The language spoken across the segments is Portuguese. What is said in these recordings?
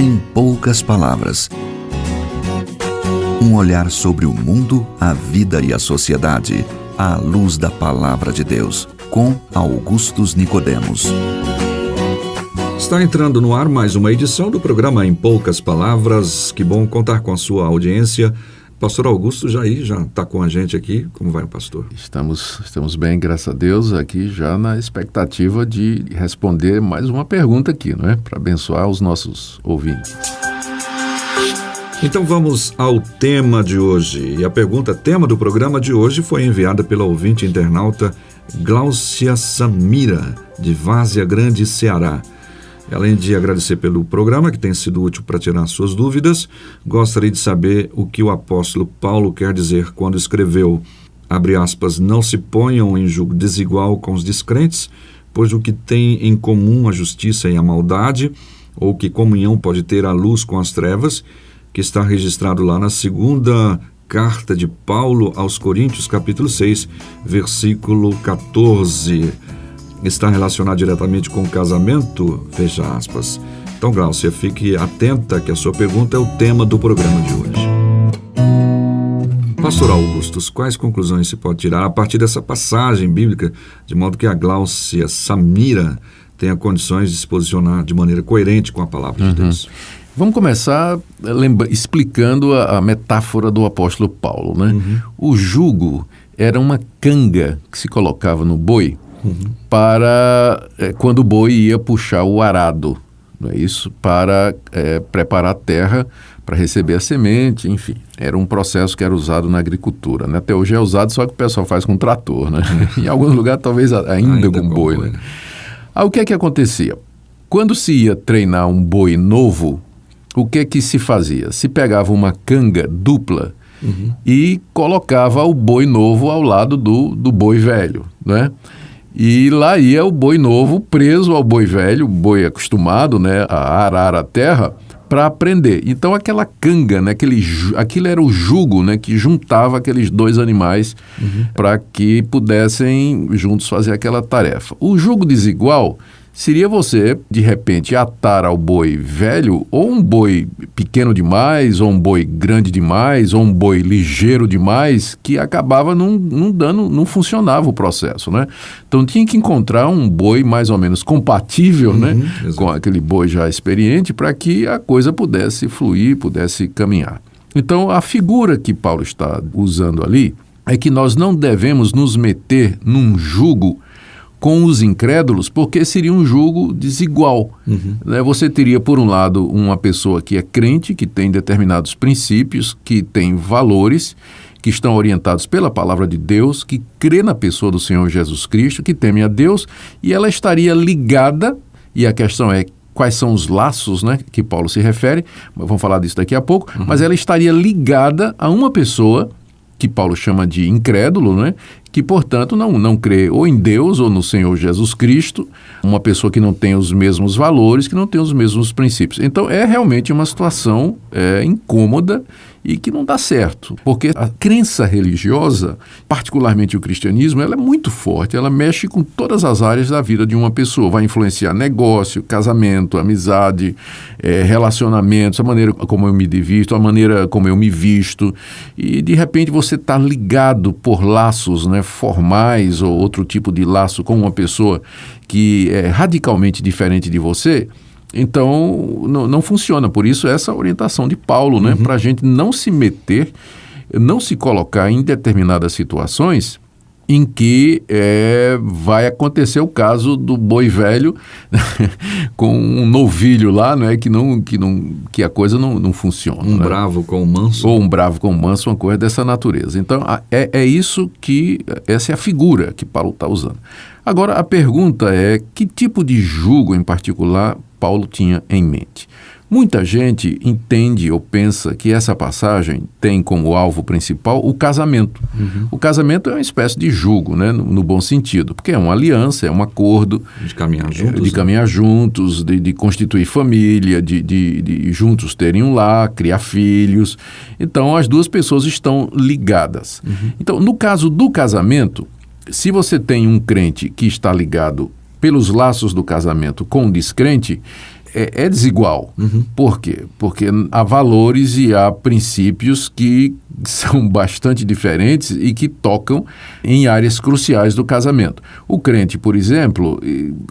Em poucas palavras. Um olhar sobre o mundo, a vida e a sociedade, à luz da Palavra de Deus, com Augustus Nicodemos. Está entrando no ar mais uma edição do programa Em Poucas Palavras. Que bom contar com a sua audiência. Pastor Augusto já está com a gente aqui. Como vai, pastor? Estamos bem, graças a Deus, aqui já na expectativa de responder mais uma pergunta aqui, não é? Para abençoar os nossos ouvintes. Então vamos ao tema de hoje. E a tema do programa de hoje foi enviada pela ouvinte internauta Gláucia Samira, de Várzea Grande, Ceará. Além de agradecer pelo programa, que tem sido útil para tirar suas dúvidas, gostaria de saber o que o apóstolo Paulo quer dizer quando escreveu, abre aspas, não se ponham em julgo desigual com os descrentes, pois o que tem em comum a justiça e a maldade, ou que comunhão pode ter a luz com as trevas, que está registrado lá na segunda carta de Paulo aos Coríntios, capítulo 6, versículo 14. Está relacionado diretamente com o casamento? Veja aspas. Então, Gláucia, fique atenta que a sua pergunta é o tema do programa de hoje. Pastor Augustus, quais conclusões se pode tirar a partir dessa passagem bíblica, de modo que a Gláucia Samira tenha condições de se posicionar de maneira coerente com a palavra de Deus? Vamos começar explicando a metáfora do apóstolo Paulo, né? O jugo era uma canga que se colocava no boi, para quando o boi ia puxar o arado, não é isso? Para preparar a terra para receber a semente, enfim. Era um processo que era usado na agricultura, né? Até hoje é usado, só que o pessoal faz com trator, né? Em alguns lugares talvez ainda com boi, né? Aí o que é que acontecia? Quando se ia treinar um boi novo, o que é que se fazia? Se pegava uma canga dupla e colocava o boi novo ao lado do boi velho, né? E lá ia o boi novo preso ao boi velho, o boi acostumado, né, a arar a terra, para aprender. Então aquela canga, né, aquilo era o jugo, né, que juntava aqueles dois animais para que pudessem juntos fazer aquela tarefa. O jugo desigual seria você, de repente, atar ao boi velho, ou um boi pequeno demais, ou um boi grande demais, ou um boi ligeiro demais, que acabava não funcionava o processo, né? Então tinha que encontrar um boi mais ou menos compatível, né, com aquele boi já experiente, para que a coisa pudesse fluir, pudesse caminhar. Então a figura que Paulo está usando ali é que nós não devemos nos meter num jugo com os incrédulos, porque seria um jugo desigual. Né? Você teria, por um lado, uma pessoa que é crente, que tem determinados princípios, que tem valores, que estão orientados pela palavra de Deus, que crê na pessoa do Senhor Jesus Cristo, que teme a Deus, e ela estaria ligada, e a questão é quais são os laços, né, que Paulo se refere, vamos falar disso daqui a pouco, mas ela estaria ligada a uma pessoa que Paulo chama de incrédulo, né? Que, portanto, não crê ou em Deus ou no Senhor Jesus Cristo, uma pessoa que não tem os mesmos valores, que não tem os mesmos princípios. Então, é realmente uma situação incômoda e que não dá certo, porque a crença religiosa, particularmente o cristianismo, ela é muito forte, ela mexe com todas as áreas da vida de uma pessoa, vai influenciar negócio, casamento, amizade, relacionamentos, a maneira como eu me divirto, a maneira como eu me visto, e de repente você está ligado por laços, né, formais ou outro tipo de laço com uma pessoa que é radicalmente diferente de você. Então, não funciona. Por isso, essa orientação de Paulo, né, para a gente não se meter, não se colocar em determinadas situações em que vai acontecer o caso do boi velho com um novilho lá, né, que a coisa não funciona. Um bravo com o manso. Ou um bravo com o manso, uma coisa dessa natureza. Então, essa é a figura que Paulo está usando. Agora, a pergunta é, que tipo de jugo em particular Paulo tinha em mente? Muita gente entende ou pensa que essa passagem tem como alvo principal o casamento. O casamento é uma espécie de jugo, né, no bom sentido, porque é uma aliança, é um acordo de caminhar juntos, de caminhar juntos, de constituir família, de juntos terem um lar, criar filhos. Então, as duas pessoas estão ligadas. Então, no caso do casamento, se você tem um crente que está ligado pelos laços do casamento com um descrente, é desigual. Por quê? Porque há valores e há princípios que são bastante diferentes e que tocam em áreas cruciais do casamento. O crente, por exemplo,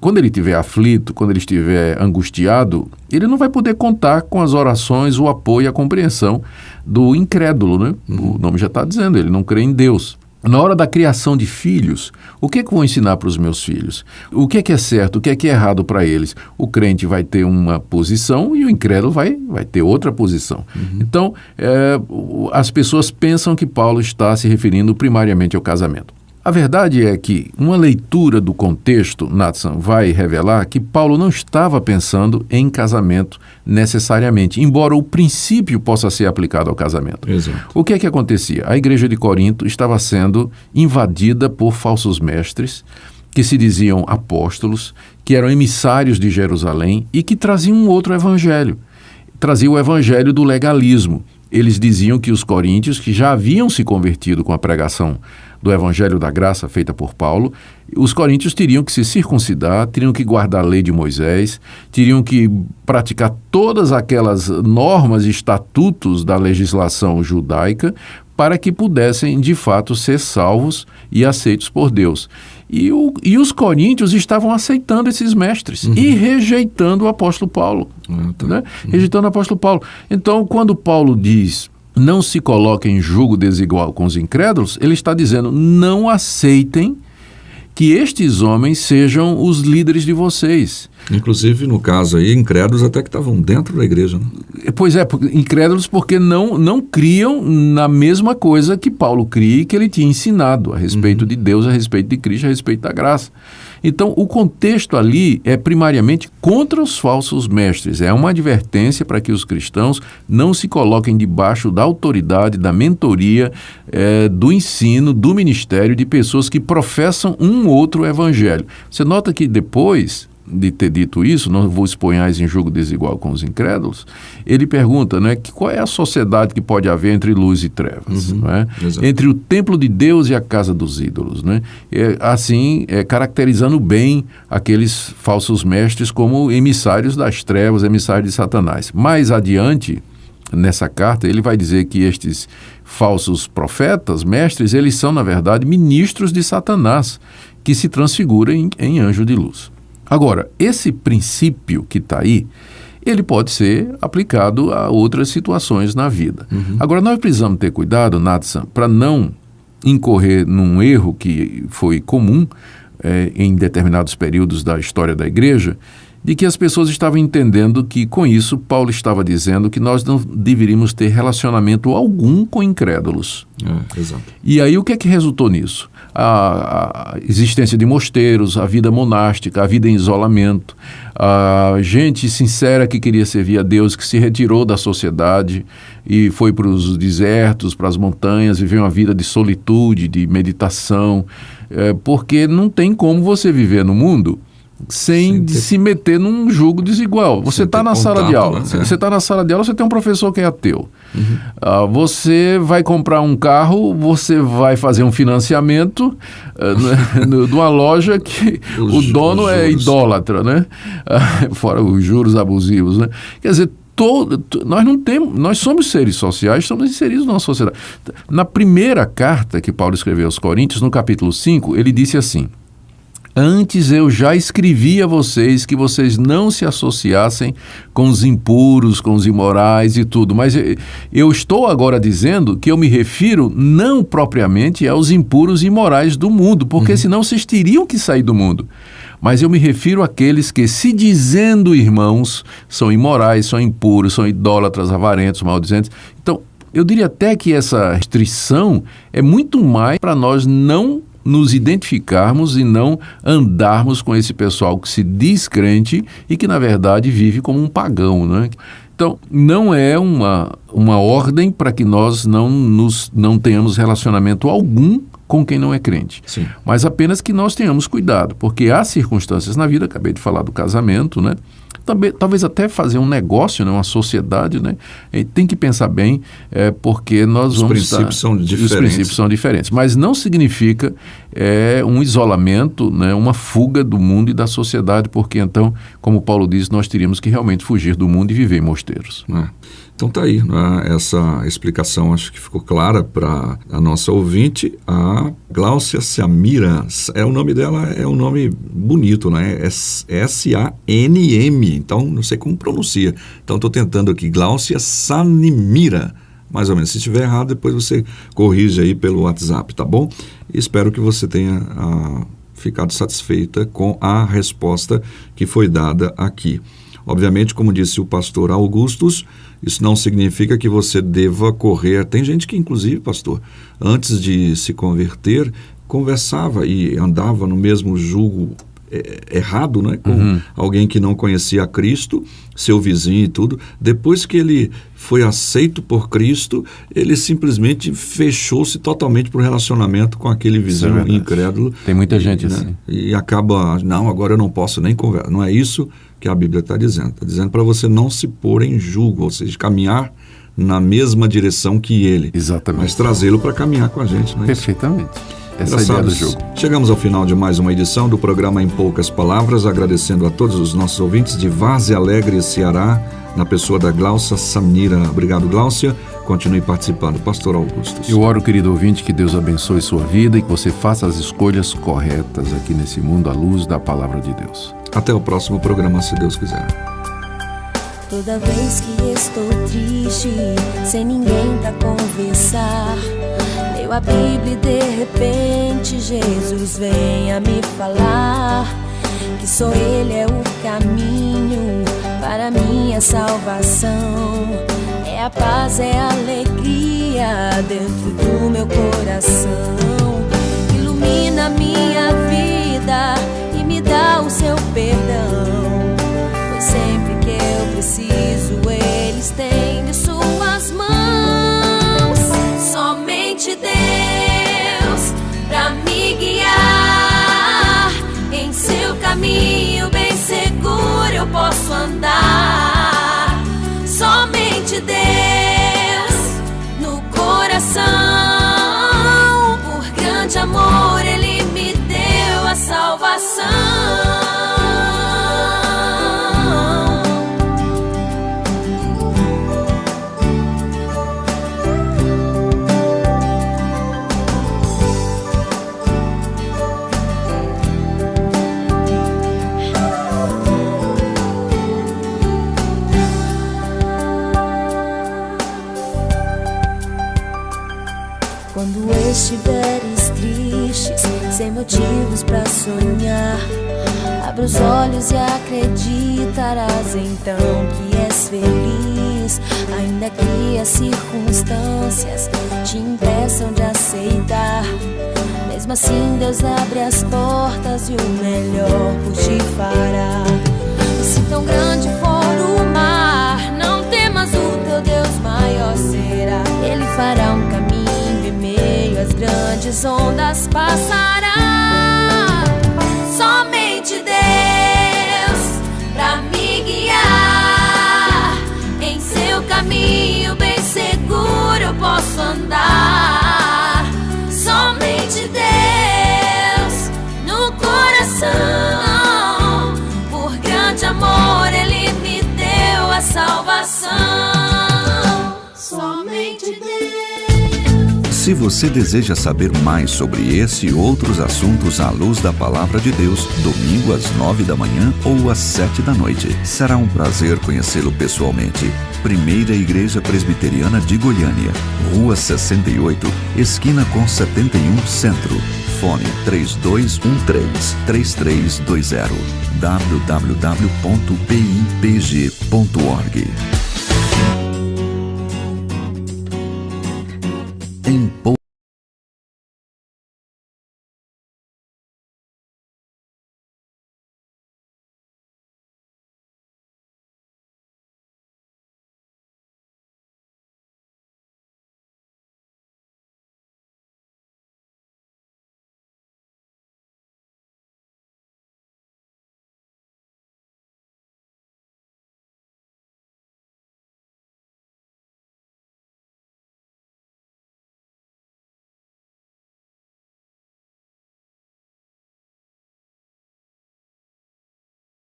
quando ele estiver aflito, quando ele estiver angustiado, ele não vai poder contar com as orações, o apoio e a compreensão do incrédulo, né? O nome já está dizendo, ele não crê em Deus. Na hora da criação de filhos, o que é que eu vou ensinar para os meus filhos? O que é certo, o que é errado para eles? O crente vai ter uma posição e o incrédulo vai ter outra posição. Então, as pessoas pensam que Paulo está se referindo primariamente ao casamento. A verdade é que uma leitura do contexto, Nathan, vai revelar que Paulo não estava pensando em casamento necessariamente, embora o princípio possa ser aplicado ao casamento. Exato. O que é que acontecia? A igreja de Corinto estava sendo invadida por falsos mestres que se diziam apóstolos, que eram emissários de Jerusalém e que traziam um outro evangelho. Traziam o evangelho do legalismo. Eles diziam que os coríntios, que já haviam se convertido com a pregação do Evangelho da Graça feita por Paulo, os coríntios teriam que se circuncidar, teriam que guardar a lei de Moisés, teriam que praticar todas aquelas normas e estatutos da legislação judaica para que pudessem, de fato, ser salvos e aceitos por Deus. E os coríntios estavam aceitando esses mestres e rejeitando o apóstolo Paulo. Né? Rejeitando o apóstolo Paulo. Então, quando Paulo diz, não se coloquem em julgo desigual com os incrédulos, ele está dizendo, não aceitem que estes homens sejam os líderes de vocês. Inclusive, no caso aí, incrédulos até que estavam dentro da igreja. Né? Pois é, incrédulos porque não criam na mesma coisa que Paulo cria e que ele tinha ensinado a respeito de Deus, a respeito de Cristo, a respeito da graça. Então, o contexto ali é primariamente contra os falsos mestres. É uma advertência para que os cristãos não se coloquem debaixo da autoridade, da mentoria, do ensino, do ministério de pessoas que professam um outro evangelho. Você nota que depois de ter dito isso, não vos exponhais em julgo desigual com os incrédulos, ele pergunta, né, qual é a sociedade que pode haver entre luz e trevas, não é? Entre o templo de Deus e a casa dos ídolos, né? Caracterizando bem aqueles falsos mestres como emissários das trevas, emissários de Satanás. Mais adiante, nessa carta, ele vai dizer que estes falsos profetas, mestres, eles são, na verdade, ministros de Satanás, que se transfiguram em anjo de luz. Agora, esse princípio que está aí, ele pode ser aplicado a outras situações na vida. Agora, nós precisamos ter cuidado, Nathan, para não incorrer num erro que foi comum em determinados períodos da história da igreja, de que as pessoas estavam entendendo que, com isso, Paulo estava dizendo que nós não deveríamos ter relacionamento algum com incrédulos. Exato. E aí, o que é que resultou nisso? A existência de mosteiros, a vida monástica, a vida em isolamento, a gente sincera que queria servir a Deus, que se retirou da sociedade e foi para os desertos, para as montanhas, viveu uma vida de solitude, de meditação, porque não tem como você viver no mundo sem se meter num julgo desigual. Você está na sala de aula. Você está na sala de aula, você tem um professor que é ateu. Você vai comprar um carro, você vai fazer um financiamento de uma loja que o dono é idólatra, né? Fora os juros abusivos, né? Quer dizer, nós somos seres sociais, estamos inseridos numa sociedade. Na primeira carta que Paulo escreveu aos Coríntios, no capítulo 5, ele disse assim: antes eu já escrevi a vocês que vocês não se associassem com os impuros, com os imorais e tudo, mas eu estou agora dizendo que eu me refiro não propriamente aos impuros e imorais do mundo, porque senão vocês teriam que sair do mundo. Mas eu me refiro àqueles que, se dizendo irmãos, são imorais, são impuros, são idólatras, avarentos, maldizentes. Então, eu diria até que essa restrição é muito mais para nós não nos identificarmos e não andarmos com esse pessoal que se diz crente e que, na verdade, vive como um pagão, né? Então, não é uma ordem para que nós não tenhamos relacionamento algum com quem não é crente. Sim. Mas apenas que nós tenhamos cuidado, porque há circunstâncias na vida, acabei de falar do casamento, né? Também, talvez até fazer um negócio, né? Uma sociedade, né? Tem que pensar bem, porque nós Os princípios são diferentes. Os princípios são diferentes, mas não significa é um isolamento, né, uma fuga do mundo e da sociedade, porque então, como Paulo diz, nós teríamos que realmente fugir do mundo e viver em mosteiros. Então tá aí, né? Essa explicação acho que ficou clara para a nossa ouvinte, a Gláucia Samira. O nome dela é um nome bonito, né? É S-A-N-M, então não sei como pronuncia. Então estou tentando aqui, Gláucia Samira, mais ou menos. Se estiver errado, depois você corrige aí pelo WhatsApp, tá bom? E espero que você tenha ficado satisfeita com a resposta que foi dada aqui. Obviamente, como disse o pastor Augustus, isso não significa que você deva correr. Tem gente que, inclusive, pastor, antes de se converter, conversava e andava no mesmo jugo errado, né? Com alguém que não conhecia a Cristo, seu vizinho e tudo. Depois que ele foi aceito por Cristo, ele simplesmente fechou-se totalmente para o relacionamento com aquele vizinho incrédulo. Tem muita gente assim. E acaba, não, agora eu não posso nem conversar. Não é isso que a Bíblia está dizendo. Está dizendo para você não se pôr em julgo, ou seja, caminhar na mesma direção que ele. Exatamente. Mas trazê-lo para caminhar com a gente. Não é perfeitamente. Essa é a ideia do jogo. Chegamos ao final de mais uma edição do programa Em Poucas Palavras, agradecendo a todos os nossos ouvintes de Várzea Alegre, Ceará, na pessoa da Gláucia Samira. Obrigado, Gláucia. Continue participando. Pastor Augustus. Eu oro, querido ouvinte, que Deus abençoe sua vida e que você faça as escolhas corretas aqui nesse mundo à luz da palavra de Deus. Até o próximo programa, se Deus quiser. Toda vez que estou triste, sem ninguém pra conversar, leio a Bíblia e de repente Jesus vem a me falar que só Ele é o caminho para minha salvação. É a paz, é a alegria dentro do meu coração. Ilumina minha vida e me dá o seu perdão, pois sempre que eu preciso Ele estende suas mãos. Somente Deus pra me guiar, em seu caminho bem seguro eu posso andar. Somente Deus no coração, por grande amor Ele me deu a salvação. Quando estiveres tristes, sem motivos pra sonhar, abra os olhos e acreditarás então que és feliz, ainda que as circunstâncias te impeçam de aceitar. Mesmo assim Deus abre as portas e o melhor por ti fará. E se tão grande for o mar, não temas, o teu Deus maior será. Ele fará um caminho em meio às grandes ondas passará. Somente Deus pra me guiar, em seu caminho bem seguro eu posso andar. Somente Deus no coração, por grande amor Ele me deu a salvação. Somente Deus. Se você deseja saber mais sobre esse e outros assuntos à luz da Palavra de Deus, domingo às 9 da manhã ou às 7 da noite. Será um prazer conhecê-lo pessoalmente. Primeira Igreja Presbiteriana de Goiânia, Rua 68, esquina com 71 Centro. Fone 3213-3320. www.pipg.org. Em